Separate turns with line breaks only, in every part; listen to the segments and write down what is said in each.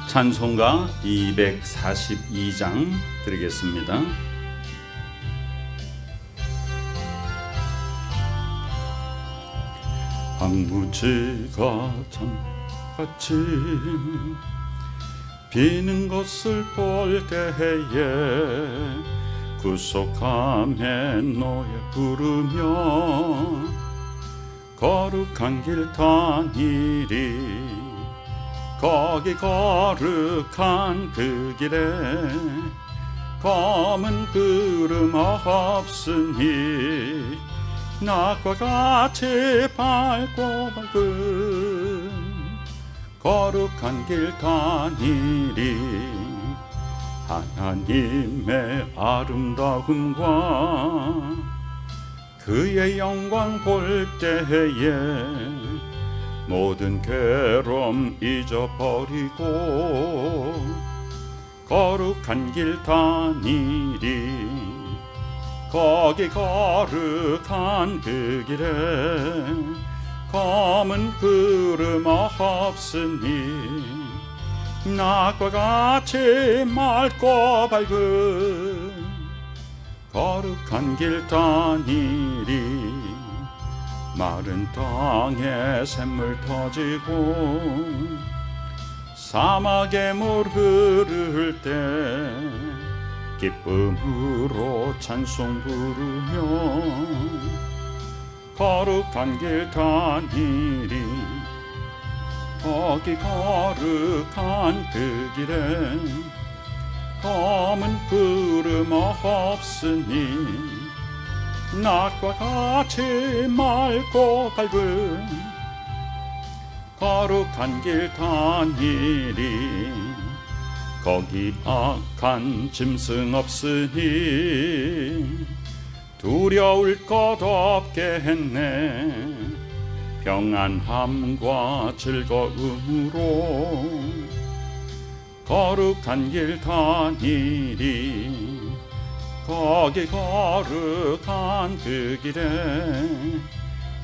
찬송가 242장 드리겠습니다. 황무지가 창같이 비는 것을 볼 때에 구속함에 너의 부르며 거룩한 길 다니리. 거기 거룩한 그 길에 검은 구름 없으니 낮과 같이 밝고 밝은 거룩한 길 다니리. 하나님의 아름다움과 그의 영광 볼 때에 모든 괴로움 잊어버리고 거룩한 길 다니리. 거기 거룩한 그 길에 검은 구름 없으니 낮과 같이 맑고 밝은 거룩한 길 다니리. 마른 땅에 샘물 터지고 사막에 물 흐를 때 기쁨으로 찬송 부르며 거룩한 길 다니리. 거기 거룩한 그 길에 검은 구름 없으니 낮과 같이 맑고 밝은 거룩한 길 다니리. 거기 악한 짐승 없으니 두려울 것 없게 했네. 평안함과 즐거움으로 거룩한 길 다니리. 거기 거룩한 그 길에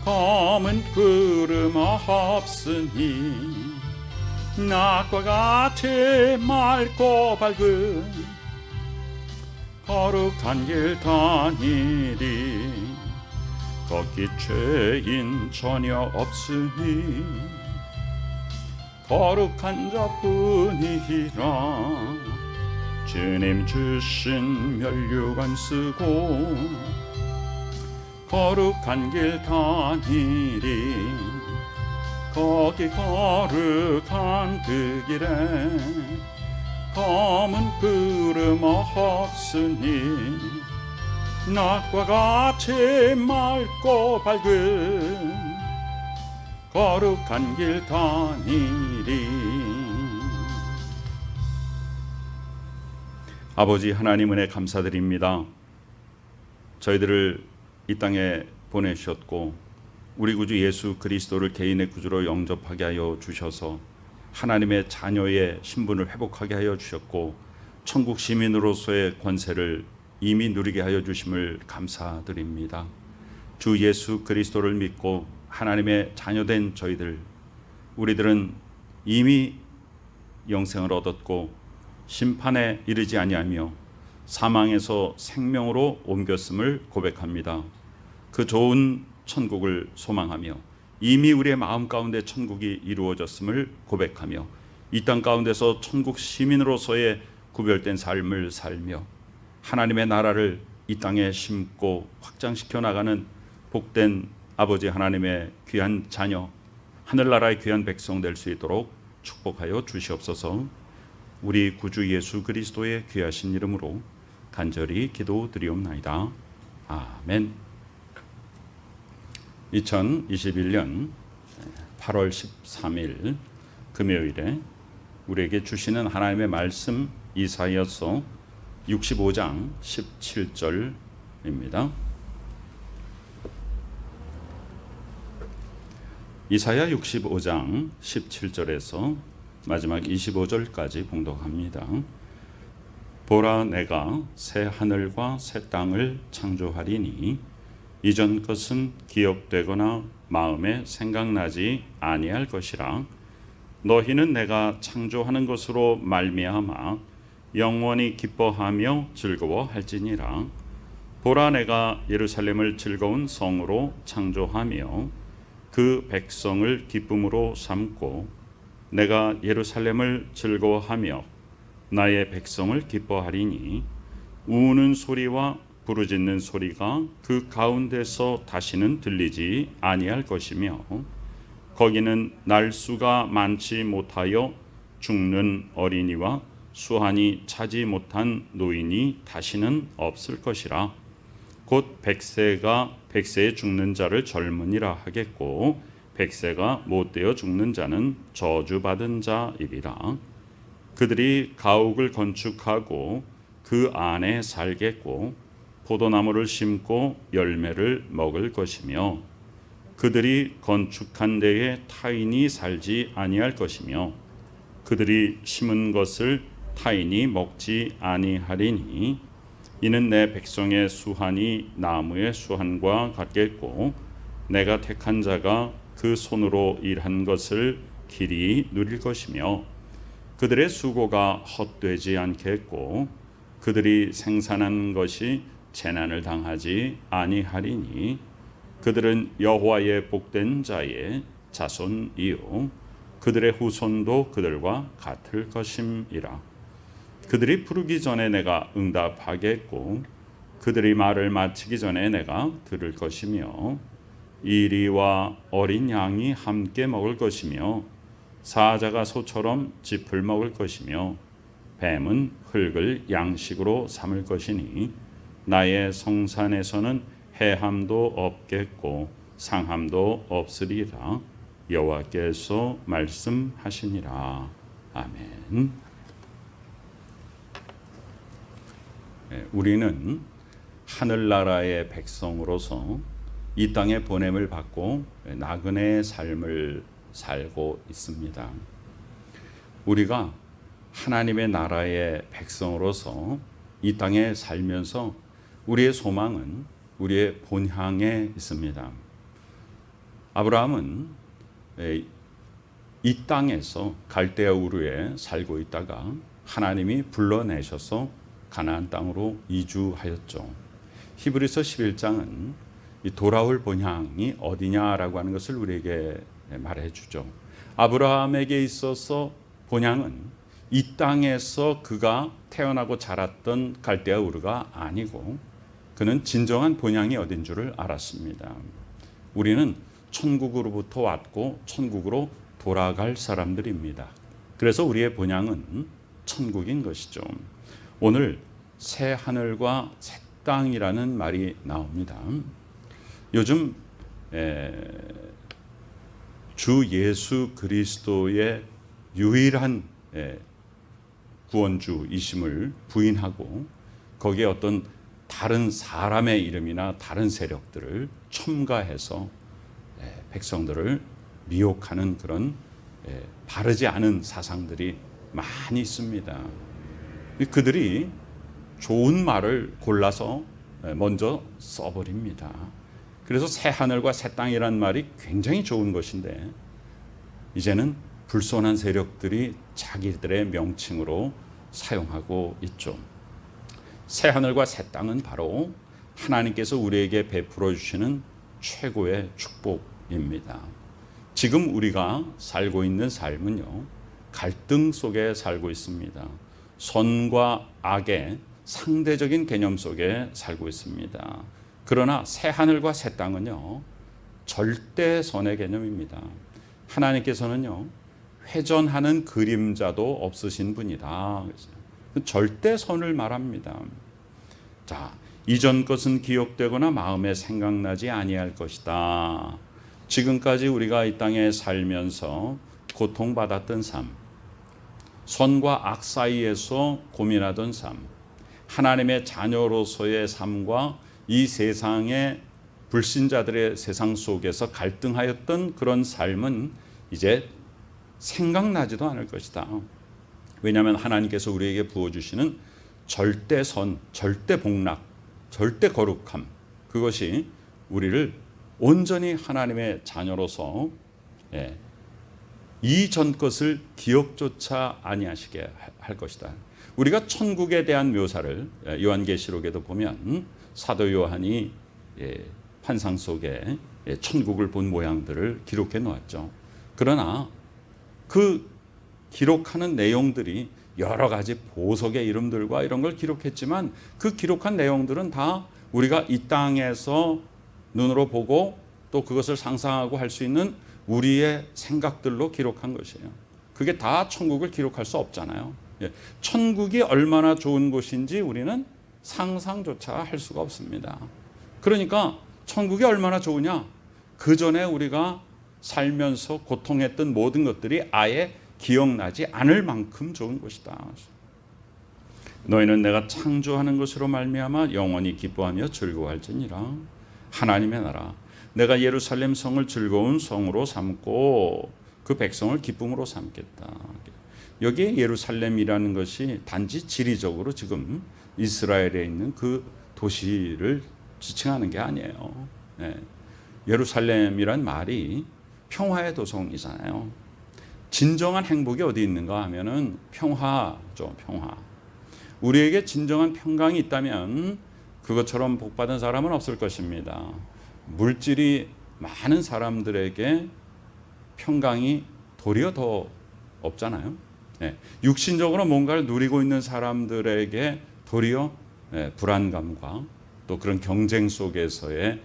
검은 구름 없으니 낮과 같이 맑고 밝은 거룩한 길 다니리. 거기 죄인 전혀 없으니 거룩한 자뿐이라. 주님 주신 면류관 쓰고 거룩한 길 다니리. 거기 거룩한 그 길에 검은 구름 없으니 낮과 같이 맑고 밝은 거룩한 길 다니리. 아버지 하나님 은혜 감사드립니다. 저희들을 이 땅에 보내주셨고 우리 구주 예수 그리스도를 개인의 구주로 영접하게 하여 주셔서 하나님의 자녀의 신분을 회복하게 하여 주셨고 천국 시민으로서의 권세를 이미 누리게 하여 주심을 감사드립니다. 주 예수 그리스도를 믿고 하나님의 자녀된 저희들, 우리들은 이미 영생을 얻었고 심판에 이르지 아니하며 사망에서 생명으로 옮겼음을 고백합니다. 그 좋은 천국을 소망하며 이미 우리의 마음 가운데 천국이 이루어졌음을 고백하며 이 땅 가운데서 천국 시민으로서의 구별된 삶을 살며 하나님의 나라를 이 땅에 심고 확장시켜 나가는 복된 아버지 하나님의 귀한 자녀, 하늘나라의 귀한 백성 될 수 있도록 축복하여 주시옵소서. 우리 구주 예수 그리스도의 귀하신 이름으로 간절히 기도드리옵나이다. 아멘. 2021년 8월 13일 금요일에 우리에게 주시는 하나님의 말씀 이사야서 65장 17절입니다. 이사야 65장 17절에서 마지막 25절까지 봉독합니다. 보라, 내가 새 하늘과 새 땅을 창조하리니 이전 것은 기억되거나 마음에 생각나지 아니할 것이라. 너희는 내가 창조하는 것으로 말미암아 영원히 기뻐하며 즐거워할지니라. 보라, 내가 예루살렘을 즐거운 성으로 창조하며 그 백성을 기쁨으로 삼고 내가 예루살렘을 즐거워하며 나의 백성을 기뻐하리니 우는 소리와 부르짖는 소리가 그 가운데서 다시는 들리지 아니할 것이며 거기는 날수가 많지 못하여 죽는 어린이와 수한이 차지 못한 노인이 다시는 없을 것이라. 곧 백세가 백세에 죽는 자를 젊은이라 하겠고 백세가 못되어 죽는 자는 저주받은 자이리라. 그들이 가옥을 건축하고 그 안에 살겠고 포도나무를 심고 열매를 먹을 것이며 그들이 건축한 데에 타인이 살지 아니할 것이며 그들이 심은 것을 타인이 먹지 아니하리니 이는 내 백성의 수한이 나무의 수한과 같겠고 내가 택한 자가 그 손으로 일한 것을 길이 누릴 것이며 그들의 수고가 헛되지 않겠고 그들이 생산한 것이 재난을 당하지 아니하리니 그들은 여호와의 복된 자의 자손이요 그들의 후손도 그들과 같을 것임이라. 그들이 부르기 전에 내가 응답하겠고 그들이 말을 마치기 전에 내가 들을 것이며 이리와 어린 양이 함께 먹을 것이며 사자가 소처럼 짚을 먹을 것이며 뱀은 흙을 양식으로 삼을 것이니 나의 성산에서는 해함도 없겠고 상함도 없으리라. 여호와께서 말씀하시니라. 아멘. 우리는 하늘나라의 백성으로서 이 땅에 보냄을 받고 나그네의 삶을 살고 있습니다. 우리가 하나님의 나라의 백성으로서 이 땅에 살면서 우리의 소망은 우리의 본향에 있습니다. 아브라함은 이 땅에서 갈대아 우르에 살고 있다가 하나님이 불러내셔서 가나안 땅으로 이주하였죠. 히브리서 11장은 이 돌아올 본향이 어디냐라고 하는 것을 우리에게 말해주죠. 아브라함에게 있어서 본향은 이 땅에서 그가 태어나고 자랐던 갈대아 우르가 아니고 그는 진정한 본향이 어딘 줄을 알았습니다. 우리는 천국으로부터 왔고 천국으로 돌아갈 사람들입니다. 그래서 우리의 본향은 천국인 것이죠. 오늘 새 하늘과 새 땅이라는 말이 나옵니다. 요즘 주 예수 그리스도의 유일한 구원주이심을 부인하고 거기에 어떤 다른 사람의 이름이나 다른 세력들을 첨가해서 백성들을 미혹하는 그런 바르지 않은 사상들이 많이 있습니다. 그들이 좋은 말을 골라서 먼저 써버립니다. 그래서 새 하늘과 새 땅이란 말이 굉장히 좋은 것인데 이제는 불손한 세력들이 자기들의 명칭으로 사용하고 있죠. 새 하늘과 새 땅은 바로 하나님께서 우리에게 베풀어 주시는 최고의 축복입니다. 지금 우리가 살고 있는 삶은요, 갈등 속에 살고 있습니다. 선과 악의 상대적인 개념 속에 살고 있습니다. 그러나 새 하늘과 새 땅은요, 절대 선의 개념입니다. 하나님께서는요, 회전하는 그림자도 없으신 분이다. 절대 선을 말합니다. 자, 이전 것은 기억되거나 마음에 생각나지 아니할 것이다. 지금까지 우리가 이 땅에 살면서 고통받았던 삶, 선과 악 사이에서 고민하던 삶, 하나님의 자녀로서의 삶과 이 세상의 불신자들의 세상 속에서 갈등하였던 그런 삶은 이제 생각나지도 않을 것이다. 왜냐하면 하나님께서 우리에게 부어주시는 절대 선, 절대 복락, 절대 거룩함, 그것이 우리를 온전히 하나님의 자녀로서 이전 것을 기억조차 아니하시게 할 것이다. 우리가 천국에 대한 묘사를 요한계시록에도 보면 사도 요한이 환상 속에 천국을 본 모양들을 기록해 놓았죠. 그러나 그 기록하는 내용들이 여러 가지 보석의 이름들과 이런 걸 기록했지만 그 기록한 내용들은 다 우리가 이 땅에서 눈으로 보고 또 그것을 상상하고 할 수 있는 우리의 생각들로 기록한 것이에요. 그게 다 천국을 기록할 수 없잖아요. 천국이 얼마나 좋은 곳인지 우리는 상상조차 할 수가 없습니다. 그러니까 천국이 얼마나 좋으냐? 그 전에 우리가 살면서 고통했던 모든 것들이 아예 기억나지 않을 만큼 좋은 곳이다. 너희는 내가 창조하는 것으로 말미암아 영원히 기뻐하며 즐거워할지니라. 하나님의 나라, 내가 예루살렘 성을 즐거운 성으로 삼고 그 백성을 기쁨으로 삼겠다. 여기에 예루살렘이라는 것이 단지 지리적으로 지금 이스라엘에 있는 그 도시를 지칭하는 게 아니에요. 예루살렘이란 말이 평화의 도성이잖아요. 진정한 행복이 어디 있는가 하면은 평화죠. 평화. 우리에게 진정한 평강이 있다면 그것처럼 복받은 사람은 없을 것입니다. 물질이 많은 사람들에게 평강이 도리어 더 없잖아요. 육신적으로 뭔가를 누리고 있는 사람들에게 도리어 불안감과 또 그런 경쟁 속에서의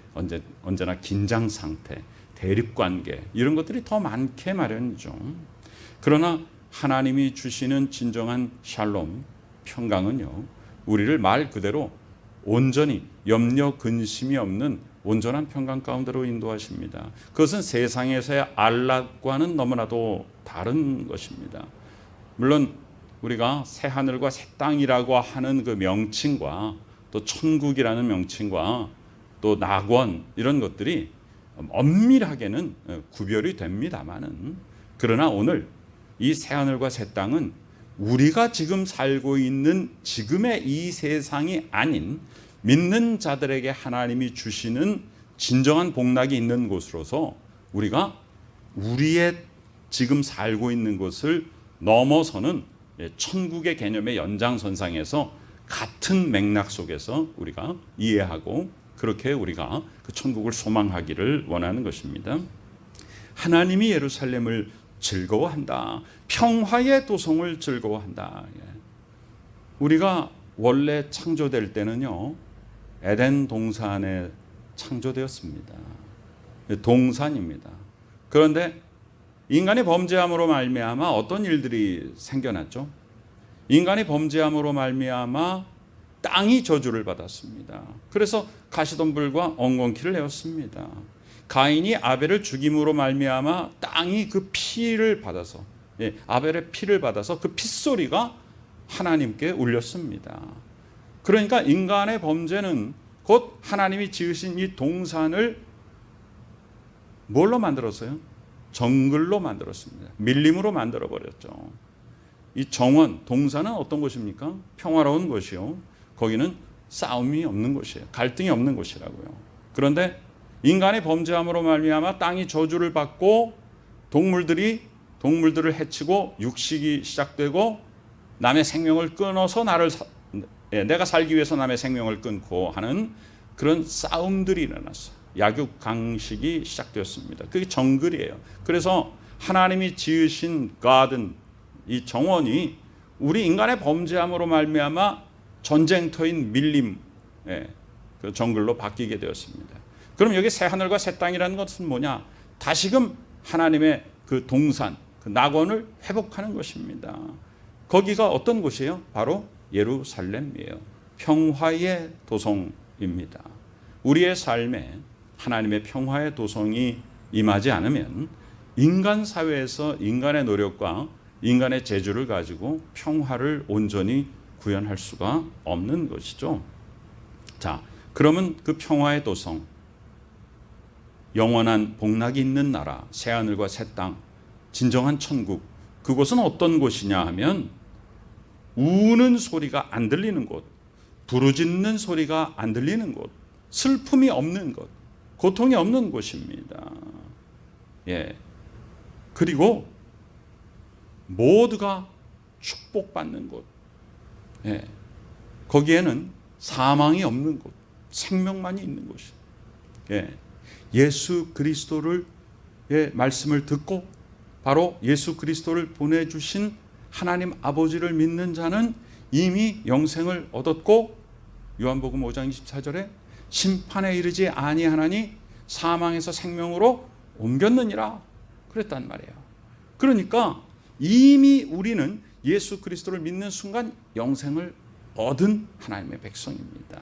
언제나 긴장 상태, 대립관계 이런 것들이 더 많게 마련이죠. 그러나 하나님이 주시는 진정한 샬롬, 평강은요, 우리를 말 그대로 온전히 염려 근심이 없는 온전한 평강 가운데로 인도하십니다. 그것은 세상에서의 안락과는 너무나도 다른 것입니다. 물론 우리가 새 하늘과 새 땅이라고 하는 그 명칭과 또 천국이라는 명칭과 또 낙원 이런 것들이 엄밀하게는 구별이 됩니다만은, 그러나 오늘 이 새 하늘과 새 땅은 우리가 지금 살고 있는 지금의 이 세상이 아닌 믿는 자들에게 하나님이 주시는 진정한 복락이 있는 곳으로서 우리가 우리의 지금 살고 있는 곳을 넘어서는 천국의 개념의 연장선상에서 같은 맥락 속에서 우리가 이해하고 그렇게 우리가 그 천국을 소망하기를 원하는 것입니다. 하나님이 예루살렘을 즐거워한다. 평화의 도성을 즐거워한다. 우리가 원래 창조될 때는요, 에덴 동산에 창조되었습니다. 동산입니다. 그런데 인간의 범죄함으로 말미암아 어떤 일들이 생겨났죠? 인간의 범죄함으로 말미암아 땅이 저주를 받았습니다. 그래서 가시덤불과 엉겅퀴를 내었습니다. 가인이 아벨을 죽임으로 말미암아 땅이 그 피를 받아서, 아벨의 피를 받아서 그 핏소리가 하나님께 울렸습니다. 그러니까 인간의 범죄는 곧 하나님이 지으신 이 동산을 뭘로 만들었어요? 정글로 만들었습니다. 밀림으로 만들어버렸죠. 이 정원, 동산은 어떤 곳입니까? 평화로운 곳이요. 거기는 싸움이 없는 곳이에요. 갈등이 없는 곳이라고요. 그런데 인간의 범죄함으로 말미암아 땅이 저주를 받고 동물들을 해치고 육식이 시작되고 남의 생명을 끊어서 내가 살기 위해서 남의 생명을 끊고 하는 그런 싸움들이 일어났어요. 약육강식이 시작되었습니다. 그게 정글이에요. 그래서 하나님이 지으신 가든, 이 정원이 우리 인간의 범죄함으로 말미암아 전쟁터인 밀림, 그 정글로 바뀌게 되었습니다. 그럼 여기 새 하늘과 새 땅이라는 것은 뭐냐? 다시금 하나님의 그 동산, 그 낙원을 회복하는 것입니다. 거기가 어떤 곳이에요? 바로 예루살렘이에요. 평화의 도성입니다. 우리의 삶에 하나님의 평화의 도성이 임하지 않으면 인간 사회에서 인간의 노력과 인간의 재주를 가지고 평화를 온전히 구현할 수가 없는 것이죠. 자, 그러면 그 평화의 도성, 영원한 복락이 있는 나라, 새하늘과 새 땅, 진정한 천국, 그곳은 어떤 곳이냐 하면 우는 소리가 안 들리는 곳, 부르짖는 소리가 안 들리는 곳, 슬픔이 없는 곳, 고통이 없는 곳입니다. 그리고 모두가 축복받는 곳. 예. 거기에는 사망이 없는 곳, 생명만이 있는 곳이. 예. 예수 그리스도를 의 말씀을 듣고 바로 예수 그리스도를 보내주신 하나님 아버지를 믿는 자는 이미 영생을 얻었고, 요한복음 5장 24절에 심판에 이르지 아니하나니 사망에서 생명으로 옮겼느니라 그랬단 말이에요. 그러니까 이미 우리는 예수 그리스도를 믿는 순간 영생을 얻은 하나님의 백성입니다.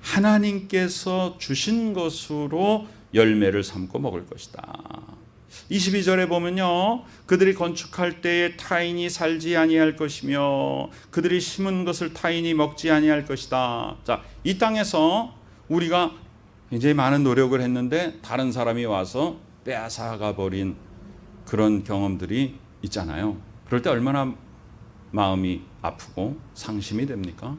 하나님께서 주신 것으로 열매를 삼고 먹을 것이다. 22절에 보면요, 그들이 건축할 때에 타인이 살지 아니할 것이며 그들이 심은 것을 타인이 먹지 아니할 것이다. 자, 이 땅에서 우리가 굉장히 많은 노력을 했는데 다른 사람이 와서 빼앗아가 버린 그런 경험들이 있잖아요. 그럴 때 얼마나 마음이 아프고 상심이 됩니까?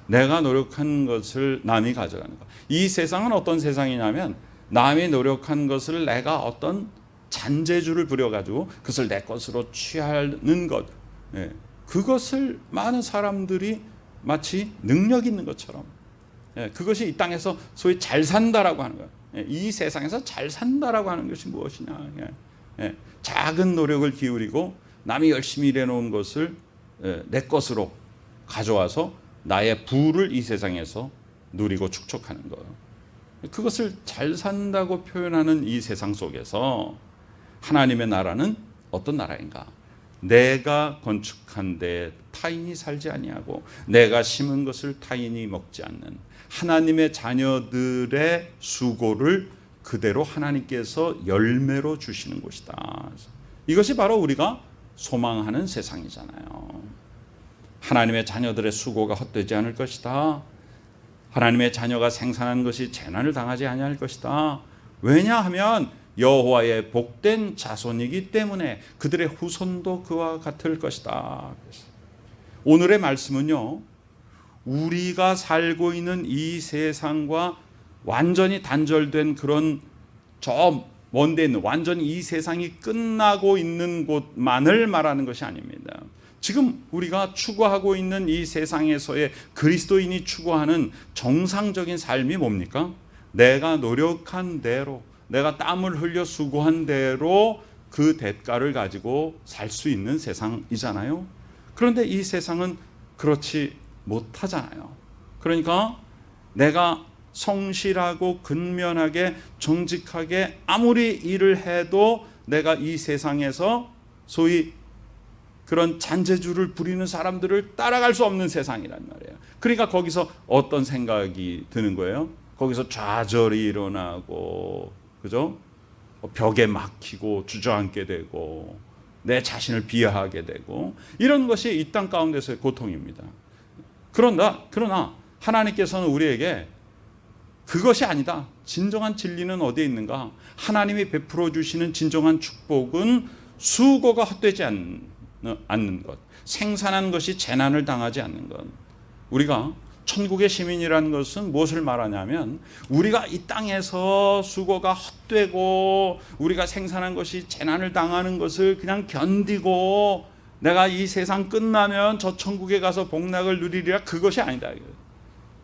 내가 노력한 것을 남이 가져가는 것. 이 세상은 어떤 세상이냐면 남이 노력한 것을 내가 어떤 잔재주를 부려가지고 그것을 내 것으로 취하는 것. 예, 그것을 많은 사람들이 마치 능력 있는 것처럼, 예, 그것이 이 땅에서 소위 잘 산다라고 하는 거예요. 예, 이 세상에서 잘 산다라고 하는 것이 무엇이냐. 예, 예, 작은 노력을 기울이고 남이 열심히 일해놓은 것을 내 것으로 가져와서 나의 부를 이 세상에서 누리고 축적하는 거예요. 그것을 잘 산다고 표현하는 이 세상 속에서 하나님의 나라는 어떤 나라인가? 내가 건축한 데 타인이 살지 아니하고 내가 심은 것을 타인이 먹지 않는 하나님의 자녀들의 수고를 그대로 하나님께서 열매로 주시는 곳이다. 이것이 바로 우리가 소망하는 세상이잖아요. 하나님의 자녀들의 수고가 헛되지 않을 것이다. 하나님의 자녀가 생산한 것이 재난을 당하지 아니할 것이다. 왜냐하면 여호와의 복된 자손이기 때문에 그들의 후손도 그와 같을 것이다. 오늘의 말씀은요, 우리가 살고 있는 이 세상과 완전히 단절된 그런 저 먼 데 있는 완전히 이 세상이 끝나고 있는 곳만을 말하는 것이 아닙니다. 지금 우리가 추구하고 있는 이 세상에서의 그리스도인이 추구하는 정상적인 삶이 뭡니까? 내가 노력한 대로, 내가 땀을 흘려 수고한 대로 그 대가를 가지고 살 수 있는 세상이잖아요. 그런데 이 세상은 그렇지 못하잖아요. 그러니까 내가 성실하고 근면하게 정직하게 아무리 일을 해도 내가 이 세상에서 소위 그런 잔재주를 부리는 사람들을 따라갈 수 없는 세상이란 말이에요. 그러니까 거기서 어떤 생각이 드는 거예요? 거기서 좌절이 일어나고, 그죠? 벽에 막히고 주저앉게 되고 내 자신을 비하하게 되고, 이런 것이 이 땅 가운데서의 고통입니다. 그러나 하나님께서는 우리에게 그것이 아니다. 진정한 진리는 어디에 있는가? 하나님이 베풀어 주시는 진정한 축복은 수고가 헛되지 않는 것, 생산한 것이 재난을 당하지 않는 것. 우리가 천국의 시민이라는 것은 무엇을 말하냐면, 우리가 이 땅에서 수고가 헛되고 우리가 생산한 것이 재난을 당하는 것을 그냥 견디고 내가 이 세상 끝나면 저 천국에 가서 복락을 누리리라, 그것이 아니다.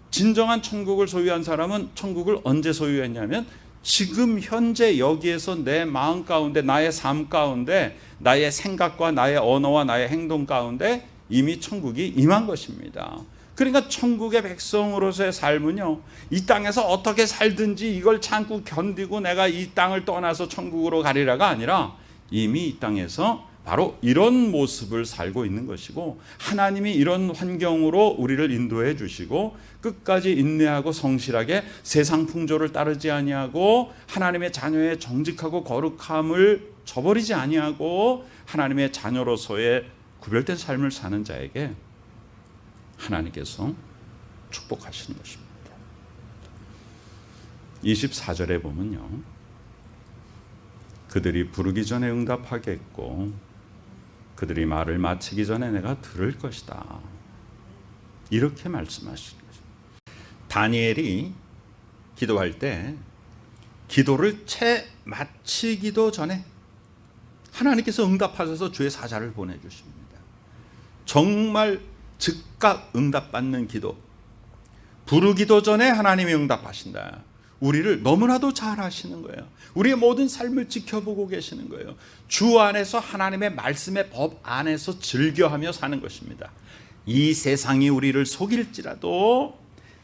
진정한 천국을 소유한 사람은 천국을 언제 소유했냐면 지금 현재 여기에서 내 마음 가운데, 나의 삶 가운데, 나의 생각과 나의 언어와 나의 행동 가운데 이미 천국이 임한 것입니다. 그러니까 천국의 백성으로서의 삶은요, 이 땅에서 어떻게 살든지 이걸 참고 견디고 내가 이 땅을 떠나서 천국으로 가리라가 아니라 이미 이 땅에서 바로 이런 모습을 살고 있는 것이고, 하나님이 이런 환경으로 우리를 인도해 주시고 끝까지 인내하고 성실하게 세상 풍조를 따르지 아니하고 하나님의 자녀의 정직하고 거룩함을 저버리지 아니하고 하나님의 자녀로서의 구별된 삶을 사는 자에게 하나님께서 축복하시는 것입니다. 24절에 보면요, 그들이 부르기 전에 응답하겠고 그들이 말을 마치기 전에 내가 들을 것이다. 이렇게 말씀하시는 거죠. 다니엘이 기도할 때 기도를 채 마치기도 전에 하나님께서 응답하셔서 주의 사자를 보내주십니다. 정말 즉각 응답받는 기도, 부르기도 전에 하나님이 응답하신다. 우리를 너무나도 잘 아시는 거예요. 우리의 모든 삶을 지켜보고 계시는 거예요. 주 안에서 하나님의 말씀의 법 안에서 즐겨하며 사는 것입니다. 이 세상이 우리를 속일지라도,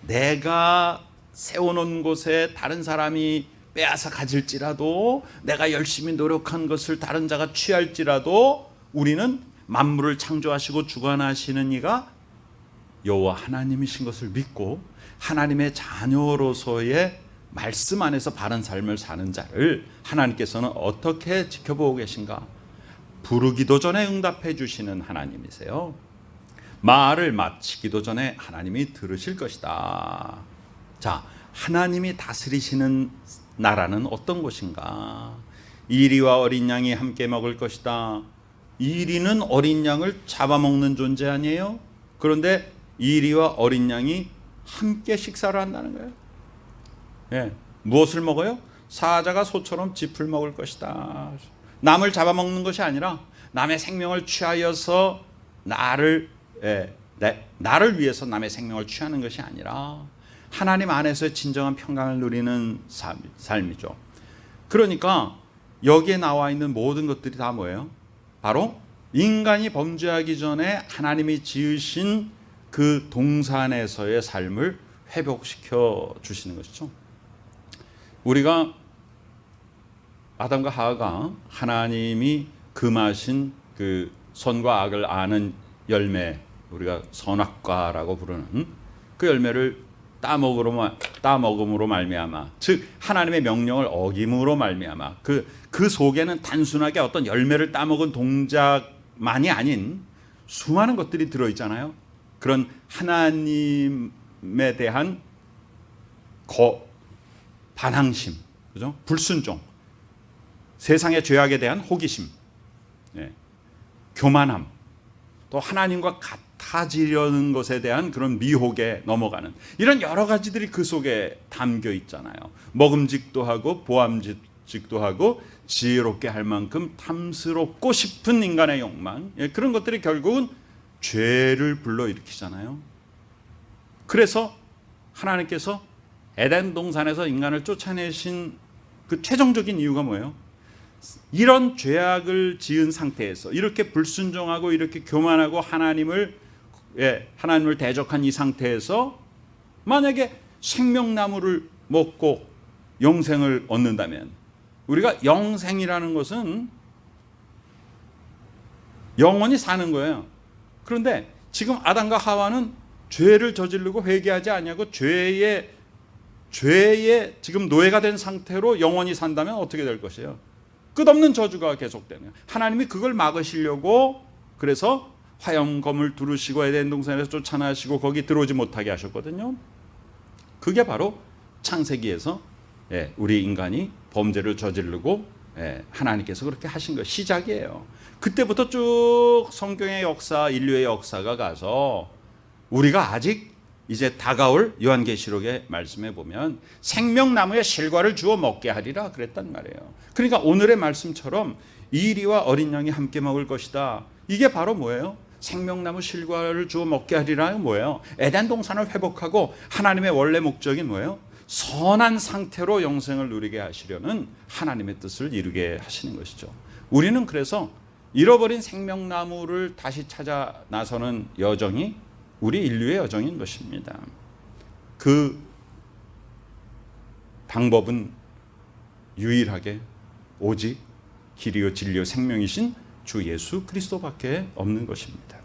내가 세워놓은 곳에 다른 사람이 빼앗아 가질지라도, 내가 열심히 노력한 것을 다른 자가 취할지라도, 우리는 만물을 창조하시고 주관하시는 이가 여호와 하나님이신 것을 믿고 하나님의 자녀로서의 말씀 안에서 바른 삶을 사는 자를 하나님께서는 어떻게 지켜보고 계신가? 부르기도 전에 응답해 주시는 하나님이세요. 말을 마치기도 전에 하나님이 들으실 것이다. 자, 하나님이 다스리시는 나라는 어떤 곳인가? 이리와 어린 양이 함께 먹을 것이다. 이리는 어린 양을 잡아먹는 존재 아니에요? 그런데 이리와 어린 양이 함께 식사를 한다는 거예요. 예, 무엇을 먹어요? 사자가 소처럼 짚을 먹을 것이다. 남을 잡아먹는 것이 아니라 남의 생명을 취하여서 나를 위해서 남의 생명을 취하는 것이 아니라 하나님 안에서의 진정한 평강을 누리는 삶이죠. 그러니까 여기에 나와 있는 모든 것들이 다 뭐예요? 바로 인간이 범죄하기 전에 하나님이 지으신 그 동산에서의 삶을 회복시켜 주시는 것이죠. 우리가 아담과 하와가 하나님이 금하신 그 선과 악을 아는 열매, 우리가 선악과라고 부르는 그 열매를 따먹음으로 말미암아, 즉 하나님의 명령을 어김으로 말미암아, 그 속에는 단순하게 어떤 열매를 따먹은 동작만이 아닌 수많은 것들이 들어있잖아요. 그런 하나님에 대한 반항심, 그죠? 불순종, 세상의 죄악에 대한 호기심, 교만함, 또 하나님과 같아지려는 것에 대한 그런 미혹에 넘어가는 이런 여러 가지들이 그 속에 담겨 있잖아요. 먹음직도 하고 보암직도 하고 지혜롭게 할 만큼 탐스럽고 싶은 인간의 욕망, 그런 것들이 결국은 죄를 불러일으키잖아요. 그래서 하나님께서 에덴 동산에서 인간을 쫓아내신 그 최종적인 이유가 뭐예요? 이런 죄악을 지은 상태에서 이렇게 불순종하고 이렇게 교만하고 하나님을 대적한 이 상태에서 만약에 생명나무를 먹고 영생을 얻는다면, 우리가 영생이라는 것은 영원히 사는 거예요. 그런데 지금 아담과 하와는 죄를 저지르고 회개하지 않냐고 죄에 지금 노예가 된 상태로 영원히 산다면 어떻게 될 것이에요? 끝없는 저주가 계속되네요. 하나님이 그걸 막으시려고 그래서 화염검을 두르시고 에덴 동산에서 쫓아나시고 거기 들어오지 못하게 하셨거든요. 그게 바로 창세기에서 우리 인간이 범죄를 저지르고 하나님께서 그렇게 하신 것 시작이에요. 그때부터 쭉 성경의 역사, 인류의 역사가 가서 우리가 아직 이제 다가올 요한계시록의 말씀에 보면 생명나무에 실과를 주어 먹게 하리라 그랬단 말이에요. 그러니까 오늘의 말씀처럼 이리와 어린 양이 함께 먹을 것이다. 이게 바로 뭐예요? 생명나무 실과를 주어 먹게 하리라는 뭐예요? 에덴 동산을 회복하고 하나님의 원래 목적이 뭐예요? 선한 상태로 영생을 누리게 하시려는 하나님의 뜻을 이루게 하시는 것이죠. 우리는 그래서 잃어버린 생명나무를 다시 찾아 나서는 여정이 우리 인류의 여정인 것입니다. 그 방법은 유일하게 오직 길이요 진리요 생명이신 주 예수 그리스도밖에 없는 것입니다.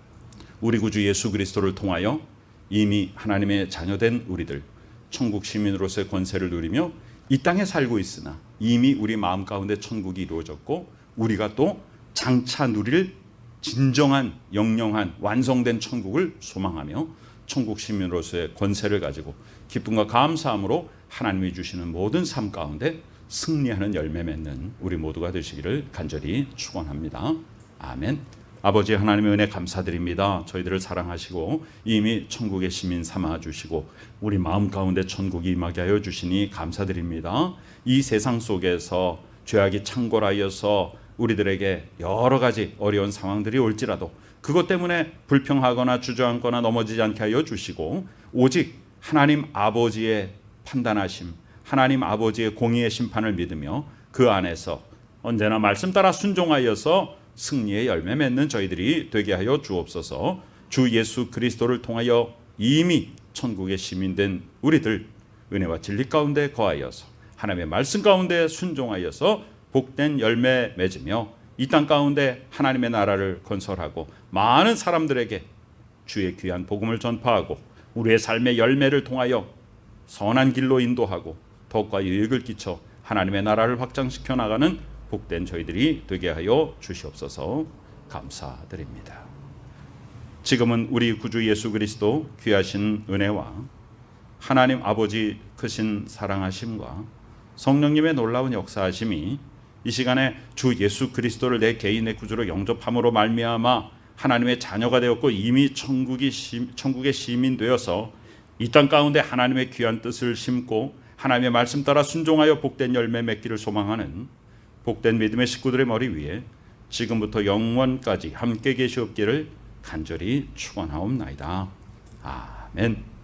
우리 구주 예수 그리스도를 통하여 이미 하나님의 자녀된 우리들, 천국 시민으로서의 권세를 누리며 이 땅에 살고 있으나 이미 우리 마음 가운데 천국이 이루어졌고 우리가 또 장차 누릴 진정한 영영한 완성된 천국을 소망하며 천국 시민으로서의 권세를 가지고 기쁨과 감사함으로 하나님이 주시는 모든 삶 가운데 승리하는 열매 맺는 우리 모두가 되시기를 간절히 축원합니다. 아멘. 아버지 하나님의 은혜 감사드립니다. 저희들을 사랑하시고 이미 천국의 시민 삼아 주시고 우리 마음 가운데 천국이 임하게 하여 주시니 감사드립니다. 이 세상 속에서 죄악이 창궐하여서 우리들에게 여러 가지 어려운 상황들이 올지라도 그것 때문에 불평하거나 주저앉거나 넘어지지 않게 하여 주시고 오직 하나님 아버지의 판단하심, 하나님 아버지의 공의의 심판을 믿으며 그 안에서 언제나 말씀 따라 순종하여서 승리의 열매 맺는 저희들이 되게 하여 주옵소서. 주 예수 그리스도를 통하여 이미 천국의 시민된 우리들 은혜와 진리 가운데 거하여서 하나님의 말씀 가운데 순종하여서 복된 열매 맺으며 이 땅 가운데 하나님의 나라를 건설하고 많은 사람들에게 주의 귀한 복음을 전파하고 우리의 삶의 열매를 통하여 선한 길로 인도하고 더욱과 유익을 끼쳐 하나님의 나라를 확장시켜 나가는 복된 저희들이 되게 하여 주시옵소서. 감사드립니다. 지금은 우리 구주 예수 그리스도 귀하신 은혜와 하나님 아버지 크신 사랑하심과 성령님의 놀라운 역사하심이 이 시간에 주 예수 그리스도를 내 개인의 구주로 영접함으로 말미암아 하나님의 자녀가 되었고 이미 천국의 시민 되어서 이 땅 가운데 하나님의 귀한 뜻을 심고 하나님의 말씀 따라 순종하여 복된 열매 맺기를 소망하는 복된 믿음의 식구들의 머리 위에 지금부터 영원까지 함께 계시옵기를 간절히 축원하옵나이다. 아멘.